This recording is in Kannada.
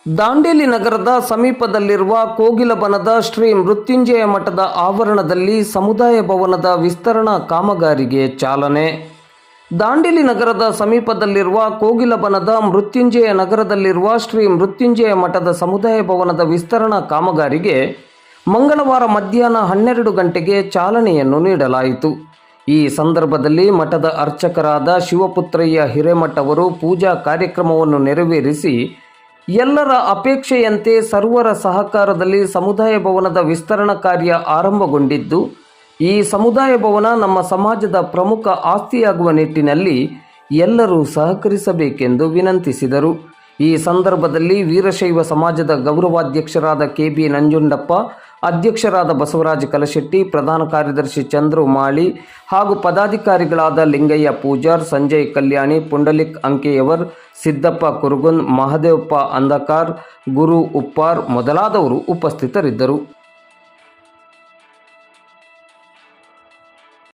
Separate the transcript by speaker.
Speaker 1: ದಾಂಡೇಲಿ ನಗರದ ಸಮೀಪದಲ್ಲಿರುವ ಕೋಗಿಲಬನದ ಶ್ರೀ ಮೃತ್ಯುಂಜಯ ಮಠದ ಆವರಣದಲ್ಲಿ ಸಮುದಾಯ ಭವನದ ವಿಸ್ತರಣಾ ಕಾಮಗಾರಿಗೆ ಚಾಲನೆ. ದಾಂಡೇಲಿ ನಗರದ ಸಮೀಪದಲ್ಲಿರುವ ಕೋಗಿಲಬನದ ಮೃತ್ಯುಂಜಯ ನಗರದಲ್ಲಿರುವ ಶ್ರೀ ಮೃತ್ಯುಂಜಯ ಮಠದ ಸಮುದಾಯ ಭವನದ ವಿಸ್ತರಣಾ ಕಾಮಗಾರಿಗೆ ಮಂಗಳವಾರ ಮಧ್ಯಾಹ್ನ 12 ಗಂಟೆಗೆ ಚಾಲನೆಯನ್ನು ನೀಡಲಾಯಿತು. ಈ ಸಂದರ್ಭದಲ್ಲಿ ಮಠದ ಅರ್ಚಕರಾದ ಶಿವಪುತ್ರಯ್ಯ ಹಿರೇಮಠ ಅವರು ಪೂಜಾ ಕಾರ್ಯಕ್ರಮವನ್ನು ನೆರವೇರಿಸಿ ಎಲ್ಲರ ಅಪೇಕ್ಷೆಯಂತೆ ಸರ್ವರ ಸಹಕಾರದಲ್ಲಿ ಸಮುದಾಯ ಭವನದ ವಿಸ್ತರಣಾ ಕಾರ್ಯ ಆರಂಭಗೊಂಡಿದ್ದು, ಈ ಸಮುದಾಯ ಭವನ ನಮ್ಮ ಸಮಾಜದ ಪ್ರಮುಖ ಆಸ್ತಿಯಾಗುವ ನಿಟ್ಟಿನಲ್ಲಿ ಎಲ್ಲರೂ ಸಹಕರಿಸಬೇಕೆಂದು ವಿನಂತಿಸಿದರು. ಈ ಸಂದರ್ಭದಲ್ಲಿ ವೀರಶೈವ ಸಮಾಜದ ಗೌರವಾಧ್ಯಕ್ಷರಾದ ಕೆ.ಬಿ. ನಂಜುಂಡಪ್ಪ, ಅಧ್ಯಕ್ಷರಾದ ಬಸವರಾಜ ಕಲಶೆಟ್ಟಿ, ಪ್ರಧಾನ ಕಾರ್ಯದರ್ಶಿ ಚಂದ್ರು ಮಾಳಿ ಹಾಗೂ ಪದಾಧಿಕಾರಿಗಳಾದ ಲಿಂಗಯ್ಯ ಪೂಜಾರ್, ಸಂಜಯ್ ಕಲ್ಯಾಣಿ, ಪುಂಡಲಿಕ್ ಅಂಕೆಯವರ್, ಸಿದ್ದಪ್ಪ ಕುರುಗುನ್, ಮಹದೇವಪ್ಪ ಅಂದಕಾರ್, ಗುರು ಉಪ್ಪಾರ್ ಮೊದಲಾದವರು ಉಪಸ್ಥಿತರಿದ್ದರು.